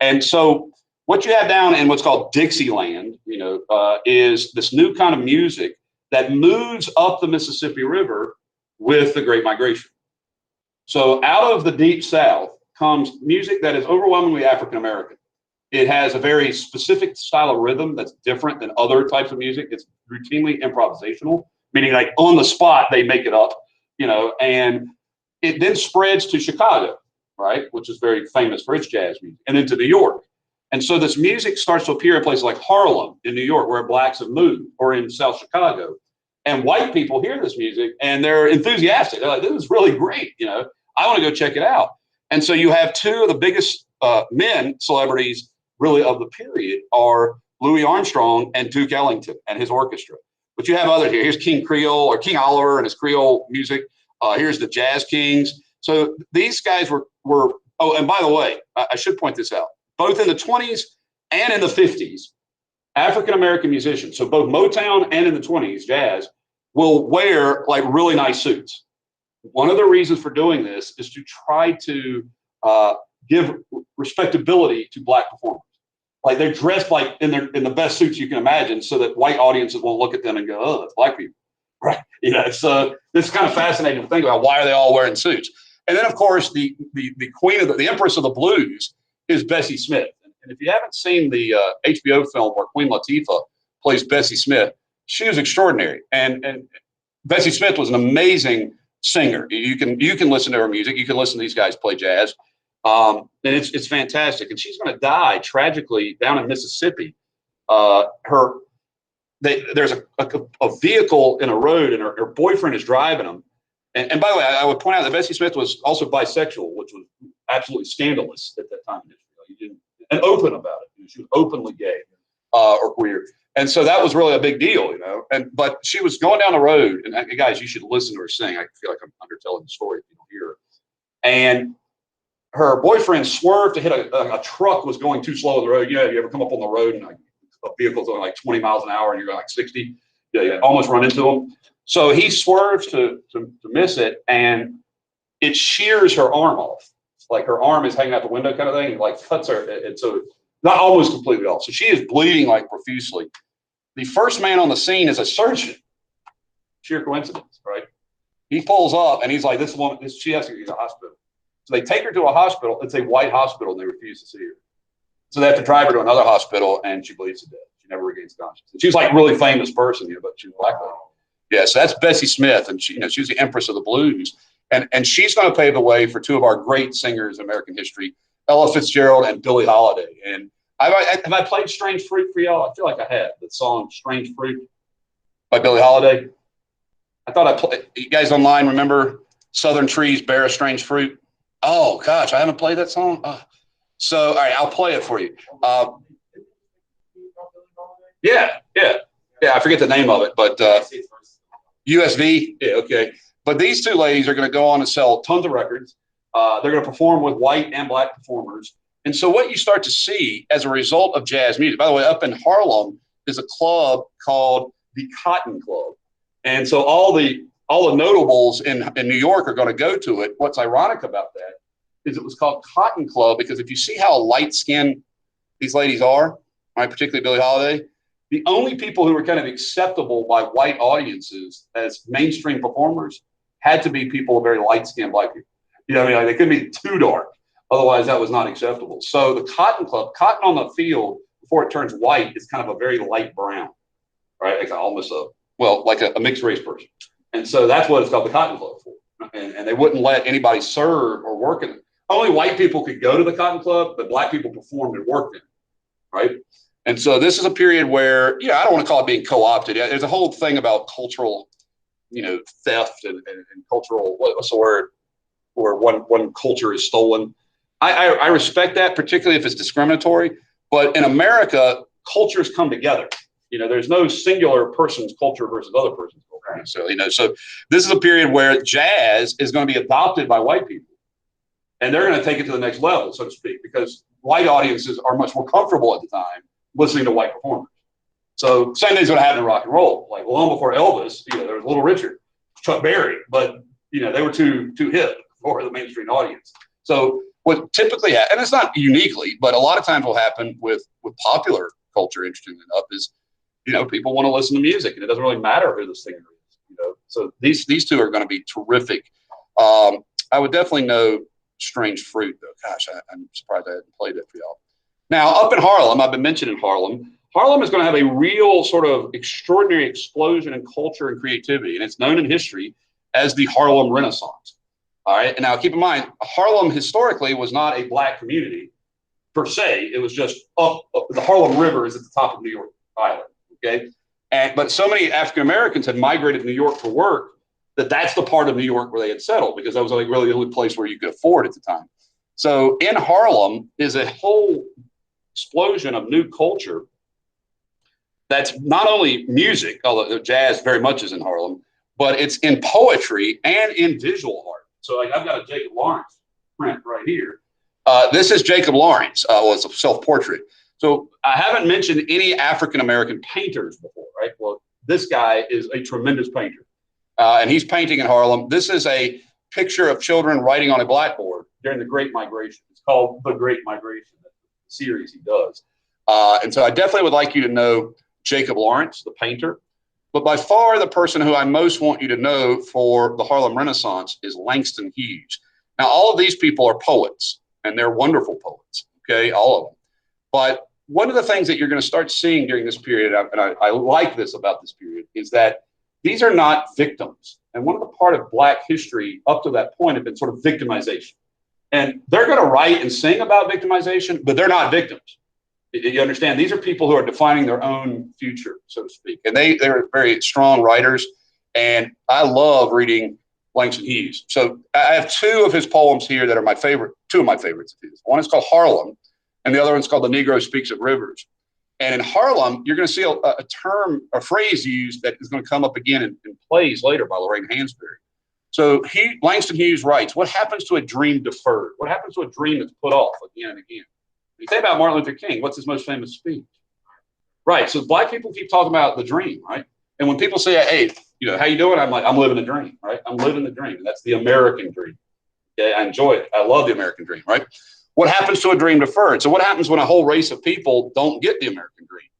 [SPEAKER 1] And so what you have down in what's called Dixieland, you know, is this new kind of music that moves up the Mississippi River with the Great Migration. So out of the Deep South comes music that is overwhelmingly African American. It has a very specific style of rhythm that's different than other types of music. It's routinely improvisational, meaning like on the spot, they make it up, you know, and it then spreads to Chicago, right, which is very famous for its jazz music, and then to New York. And so this music starts to appear in places like Harlem in New York, where blacks have moved, or in South Chicago. And white people hear this music and they're enthusiastic. They're like, this is really great. You know, I want to go check it out. And so you have two of the biggest men celebrities really of the period are Louis Armstrong and Duke Ellington and his orchestra. But you have others here. Here's King Creole, or King Oliver and his Creole music. Here's the Jazz Kings. So these guys were, oh, and by the way, I should point this out. Both in the 20s and in the 50s, African-American musicians, so both Motown and in the 20s, jazz, will wear like really nice suits. One of the reasons for doing this is to try to give respectability to black performers. Like they're dressed like in the best suits you can imagine, so that white audiences won't look at them and go, "Oh, that's black people," right? You know, so this is kind of fascinating to think about. Why are they all wearing suits? And then, of course, the queen of the empress of the blues is Bessie Smith. And if you haven't seen the HBO film where Queen Latifah plays Bessie Smith, she was extraordinary. And Bessie Smith was an amazing singer. You can listen to her music. You can listen to these guys play jazz. And it's fantastic. And she's going to die tragically down in Mississippi. There's a vehicle in a road, and her boyfriend is driving them. And by the way, I would point out that Bessie Smith was also bisexual, which was absolutely scandalous at that time in history. And open about it. She was openly gay or queer. And so that was really a big deal, you know. But she was going down the road, and guys, you should listen to her sing. I feel like I'm undertelling the story if you don't hear her. And her boyfriend swerved to hit a truck was going too slow on the road. You know, you ever come up on the road and like a vehicle's going like 20 miles an hour and you're going like 60? Yeah, you almost run into them. So he swerves to miss it, and it shears her arm off. Like her arm is hanging out the window kind of thing, and like cuts her. And so not almost completely off. So she is bleeding like profusely. The first man on the scene is a surgeon. Sheer coincidence, right? He pulls up and he's like, this woman, she has to go to the hospital. So they take her to a hospital. It's a white hospital, and they refuse to see her. So they have to drive her to another hospital, and she bleeds to death. She never regains consciousness. She was like a really famous person, you know, but she was a black lady. Yeah, so that's Bessie Smith, and she, you know, she was the empress of the blues. And she's going to pave the way for two of our great singers in American history, Ella Fitzgerald and Billie Holiday. And have I played Strange Fruit for y'all? I feel like I have. The song Strange Fruit by Billie Holiday. I thought I played. You guys online remember Southern Trees Bear a Strange Fruit? Oh, gosh, I haven't played that song. So, all right, I'll play it for you. Yeah. I forget the name of it, but USV. Yeah, okay. But these two ladies are going to go on and sell tons of records. They're going to perform with white and black performers. And so what you start to see as a result of jazz music, by the way, up in Harlem is a club called the Cotton Club. And so all the all the notables in New York are going to go to it. What's ironic about that is it was called Cotton Club because if you see how light-skinned these ladies are, right, particularly Billie Holiday, the only people who were kind of acceptable by white audiences as mainstream performers had to be people, very light-skinned black people. You know what I mean? Like they couldn't be too dark. Otherwise, that was not acceptable. So the Cotton Club, cotton on the field before it turns white is kind of a very light brown, right? Like almost like a mixed race person. And so that's what it's called the Cotton Club for. And they wouldn't let anybody serve or work in it. Only white people could go to the Cotton Club, but black people performed and worked in it, right? And so this is a period where, I don't want to call it being co-opted. There's a whole thing about cultural, theft and cultural, what's the word, where one culture is stolen. I respect that, particularly if it's discriminatory. But in America, cultures come together. There's no singular person's culture versus other person's culture necessarily. So this is a period where jazz is going to be adopted by white people. And they're going to take it to the next level, so to speak, because white audiences are much more comfortable at the time listening to white performers. So same thing's going to happen in rock and roll. Like long before Elvis, there was Little Richard, Chuck Berry, but they were too hip for the mainstream audience. So what typically happens, and it's not uniquely, but a lot of times will happen with popular culture, interestingly enough, is people want to listen to music, and it doesn't really matter who the singer is. So these two are going to be terrific. I would definitely know Strange Fruit, though. Gosh, I'm surprised I hadn't played it for y'all. Now, up in Harlem, I've been mentioning Harlem. Harlem is going to have a real sort of extraordinary explosion in culture and creativity, and it's known in history as the Harlem Renaissance. All right, and now keep in mind, Harlem historically was not a black community per se. It was just up the Harlem River is at the top of New York Island. Okay, but so many African Americans had migrated to New York for work that's the part of New York where they had settled because that was like really the only place where you could afford at the time. So in Harlem is a whole explosion of new culture that's not only music, although jazz very much is in Harlem, but it's in poetry and in visual art. So like I've got a Jacob Lawrence print right here. This is Jacob Lawrence. It's a self-portrait. So I haven't mentioned any African-American painters before, right? Well, this guy is a tremendous painter. And he's painting in Harlem. This is a picture of children writing on a blackboard during the Great Migration. It's called The Great Migration, the series he does. And so I definitely would like you to know Jacob Lawrence, the painter. But by far the person who I most want you to know for the Harlem Renaissance is Langston Hughes. Now, all of these people are poets, and they're wonderful poets, okay, all of them. But one of the things that you're going to start seeing during this period, and I like this about this period, is that these are not victims. And one of the part of Black history up to that point had been sort of victimization. And they're going to write and sing about victimization, but they're not victims. You understand? These are people who are defining their own future, so to speak. And they're very strong writers. And I love reading Langston Hughes. So I have two of his poems here that are my favorite, two of my favorites of his. One is called Harlem, and the other one's called The Negro Speaks of Rivers. And in Harlem, you're going to see a term, a phrase used that is going to come up again in plays later by Lorraine Hansberry. So Langston Hughes writes, what happens to a dream deferred? What happens to a dream that's put off again and again? You think about Martin Luther King, what's his most famous speech? Right, so Black people keep talking about the dream, right? And when people say, hey, how you doing? I'm like, I'm living the dream, right? I'm living the dream. That's the American dream. Okay, I enjoy it. I love the American dream, right? What happens to a dream deferred? So what happens when a whole race of people don't get the American dream?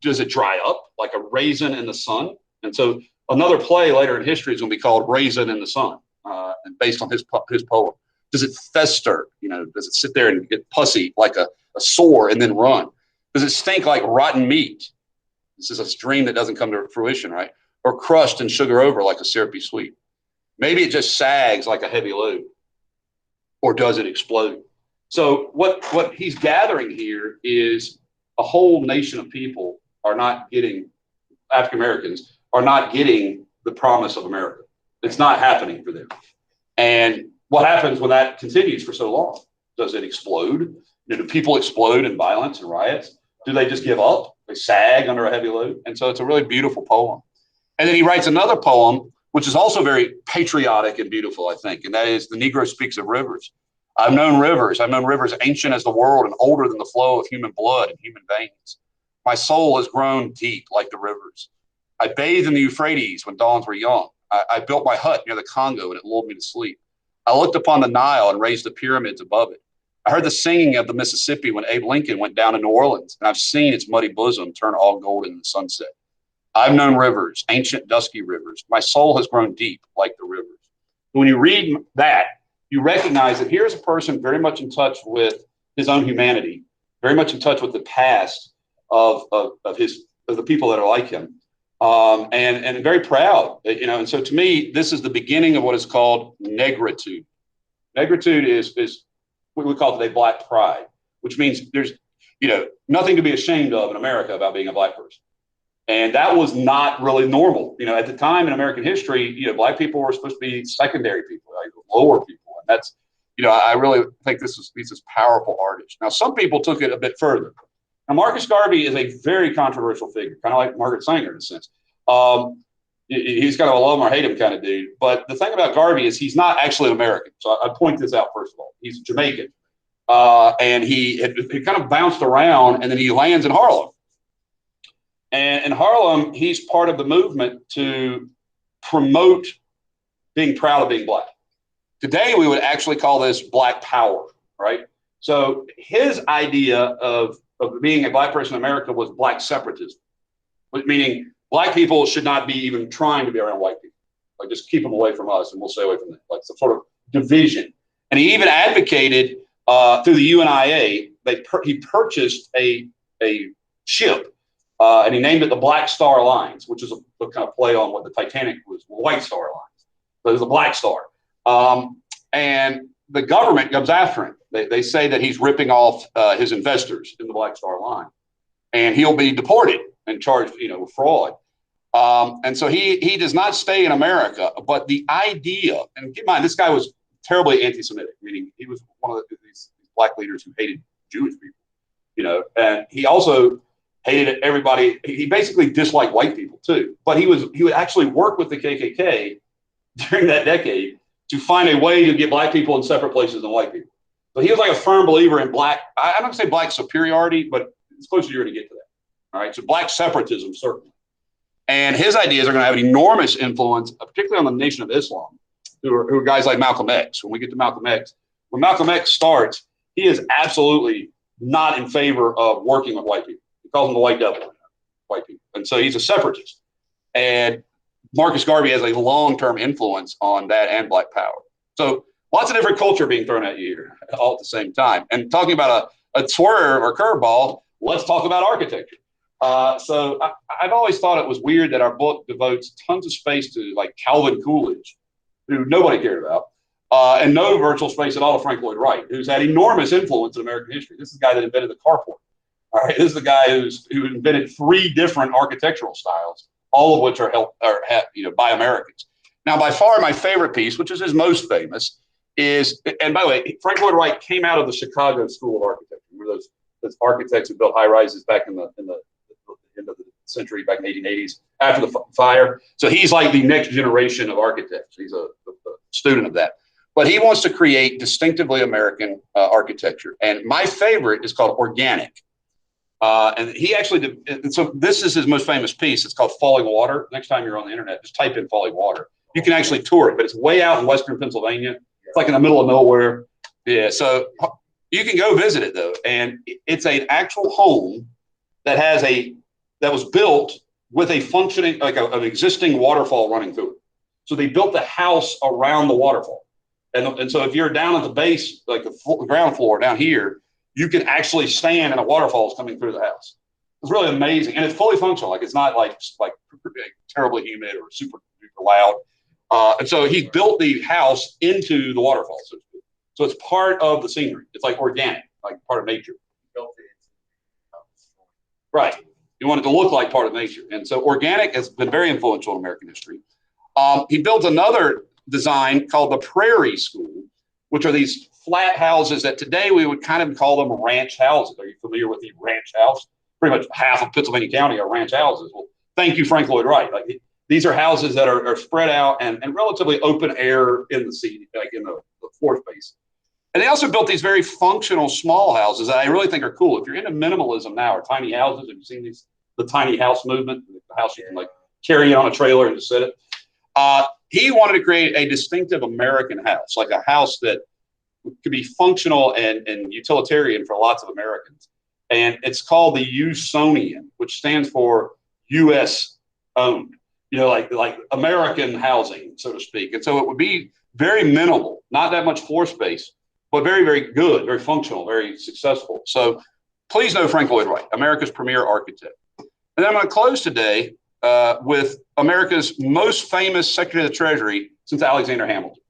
[SPEAKER 1] Does it dry up like a raisin in the sun? And so another play later in history is going to be called Raisin in the Sun, and based on his poem. Does it fester? Does it sit there and get pussy like a sore and then run? Does it stink like rotten meat? This is a dream that doesn't come to fruition, right? Or crushed and sugar over like a syrupy sweet. Maybe it just sags like a heavy load. Or does it explode? So what he's gathering here is a whole nation of people are not getting, African Americans are not getting the promise of America. It's not happening for them. And what happens when that continues for so long? Does it explode? Do people explode in violence and riots? Do they just give up? They sag under a heavy load? And so it's a really beautiful poem. And then he writes another poem, which is also very patriotic and beautiful, I think, and that is The Negro Speaks of Rivers. I've known rivers ancient as the world and older than the flow of human blood and human veins. My soul has grown deep like the rivers. I bathed in the Euphrates when dawns were young. I built my hut near the Congo and it lulled me to sleep. I looked upon the Nile and raised the pyramids above it. I heard the singing of the Mississippi when Abe Lincoln went down to New Orleans, and I've seen its muddy bosom turn all golden in the sunset. I've known rivers, ancient dusky rivers. My soul has grown deep like the rivers. When you read that, you recognize that here's a person very much in touch with his own humanity, very much in touch with the past of the people that are like him, and very proud, you know. And so to me, this is the beginning of what is called negritude. Negritude is what we call today black pride, which means there's, you know, nothing to be ashamed of in America about being a black person. And that was not really normal. You know, at the time in American history, you know, black people were supposed to be secondary people, like lower people. And that's, you know, I really think this is powerful artists. Now, some people took it a bit further. Now, Marcus Garvey is a very controversial figure, kind of like Margaret Sanger in a sense. He's kind of a love him or hate him kind of dude. But the thing about Garvey is he's not actually an American. So I point this out first of all. He's Jamaican. And he kind of bounced around, and then he lands in Harlem. And in Harlem, he's part of the movement to promote being proud of being black. Today, we would actually call this black power, right? So his idea of being a black person in America was black separatism, meaning black people should not be even trying to be around white people. Like, just keep them away from us and we'll stay away from them. Like some sort of division. And he even advocated through the UNIA, he purchased a ship. And he named it the Black Star Lines, which is a kind of play on what the Titanic was, White Star Lines. So it was a Black Star. And the government comes after him. They say that he's ripping off his investors in the Black Star Line. And he'll be deported and charged, you know, with fraud. And so he does not stay in America. But the idea, and keep in mind, this guy was terribly anti-Semitic, meaning he was one of these black leaders who hated Jewish people, you know, and he also hated everybody. He basically disliked white people too. But he would actually work with the KKK during that decade to find a way to get black people in separate places than white people. So he was like a firm believer in black. I'm not going to say black superiority, but it's close to you're going to get to that. All right. So black separatism, certainly. And his ideas are going to have an enormous influence, particularly on the Nation of Islam, who are guys like Malcolm X. When we get to Malcolm X, when Malcolm X starts, he is absolutely not in favor of working with white people. Calls him the white devil, white people. And so he's a separatist. And Marcus Garvey has a long-term influence on that and black power. So lots of different culture being thrown at you here all at the same time. And talking about a swerve or curveball, let's talk about architecture. So I've always thought it was weird that our book devotes tons of space to like Calvin Coolidge, who nobody cared about, and no virtual space at all to Frank Lloyd Wright, who's had enormous influence in American history. This is the guy that invented the carport. All right, this is the guy who invented 3 different architectural styles, all of which are by Americans. Now, by far my favorite piece, which is his most famous, is, and by the way, Frank Lloyd Wright came out of the Chicago School of Architecture. Remember those architects who built high rises back in the end of the century, back in the 1880s, after the fire. So he's like the next generation of architects. He's a student of that. But he wants to create distinctively American architecture. And my favorite is called organic. And he actually did, and so this is his most famous piece. It's called Falling Water. Next time you're on the internet, just type in Falling Water. You can actually tour it, but it's way out in Western Pennsylvania. It's like in the middle of nowhere. Yeah, so you can go visit it though. And it's an actual home that was built with a functioning, like an existing waterfall running through it. So they built the house around the waterfall. And so if you're down at the base, like the ground floor down here, you can actually stand and a waterfall is coming through the house. It's really amazing. And it's fully functional. Like it's not like terribly humid or super loud. And so he built the house into the waterfall. So it's part of the scenery. It's like organic, like part of nature. Right. You want it to look like part of nature. And so organic has been very influential in American history. He built another design called the Prairie School, which are these flat houses that today we would kind of call them ranch houses. Are you familiar with the ranch house? Pretty much half of Pennsylvania County are ranch houses. Well, thank you, Frank Lloyd Wright. Like these are houses that are spread out and relatively open air in the sea, like in the floor space. And they also built these very functional small houses that I really think are cool. If you're into minimalism now or tiny houses, have you seen the tiny house movement? The house you can like carry it on a trailer and just sit it. He wanted to create a distinctive American house, like a house that could be functional and utilitarian for lots of Americans. And it's called the Usonian, which stands for U.S. owned, like American housing, so to speak. And so it would be very minimal, not that much floor space, but very, very good, very functional, very successful. So please know Frank Lloyd Wright, America's premier architect. And then I'm going to close today with America's most famous Secretary of the Treasury since Alexander Hamilton.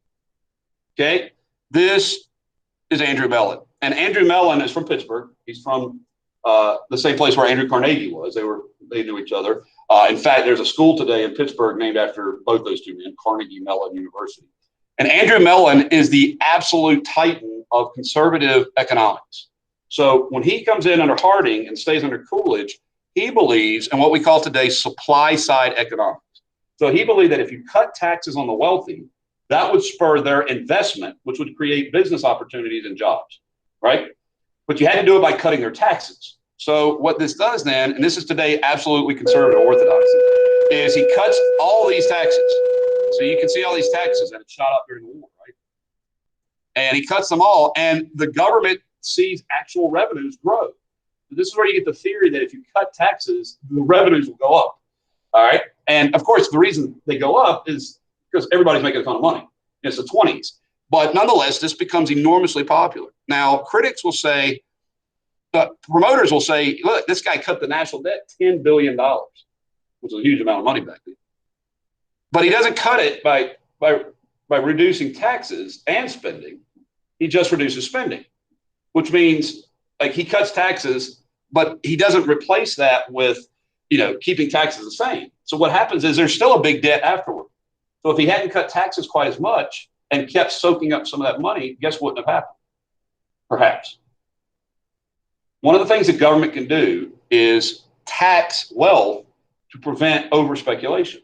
[SPEAKER 1] Okay, this is Andrew Mellon. And Andrew Mellon is from Pittsburgh. He's from the same place where Andrew Carnegie was. They knew each other. In fact, there's a school today in Pittsburgh named after both those two men, Carnegie Mellon University. And Andrew Mellon is the absolute titan of conservative economics. So when he comes in under Harding and stays under Coolidge, he believes in what we call today supply side economics. So he believed that if you cut taxes on the wealthy, that would spur their investment, which would create business opportunities and jobs, right? But you had to do it by cutting their taxes. So what this does then, and this is today absolutely conservative orthodoxy, is he cuts all these taxes. So you can see all these taxes that had shot up during the war, right? And he cuts them all, and the government sees actual revenues grow. So this is where you get the theory that if you cut taxes, the revenues will go up, all right? And of course, the reason they go up is because everybody's making a ton of money. It's the 20s. But nonetheless, this becomes enormously popular. Now, critics will say, promoters will say, look, this guy cut the national debt $10 billion, which was a huge amount of money back then. But he doesn't cut it by reducing taxes and spending. He just reduces spending, which means like he cuts taxes, but he doesn't replace that with, keeping taxes the same. So what happens is there's still a big debt afterward. So if he hadn't cut taxes quite as much and kept soaking up some of that money, guess what would have happened? Perhaps. One of the things that government can do is tax wealth to prevent over speculation.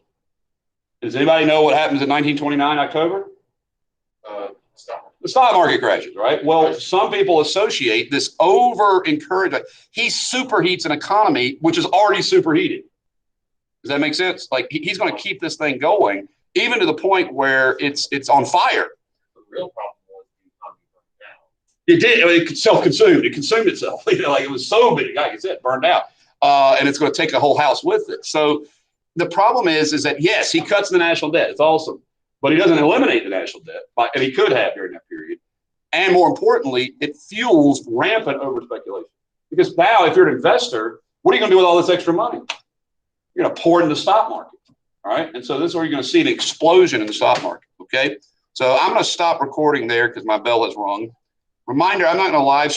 [SPEAKER 1] Does anybody know what happens in 1929 October? The stock market crashes, right? Well, some people associate this over encouragement. He superheats an economy which is already superheated. Does that make sense? Like he's going to keep this thing going, even to the point where it's on fire.
[SPEAKER 3] The real problem was the economy burned down.
[SPEAKER 1] It did. I mean, it self-consumed. It consumed itself. Like it was so big, like I said, burned out, and it's going to take a whole house with it. So the problem is that yes, he cuts the national debt. It's awesome, but he doesn't eliminate the national debt, and he could have during that period. And more importantly, it fuels rampant over speculation. Because now, if you're an investor, what are you going to do with all this extra money? You're going to pour it in the stock market. All right. And so this is where you're going to see an explosion in the stock market. Okay. So I'm going to stop recording there because my bell has rung. Reminder, I'm not going to live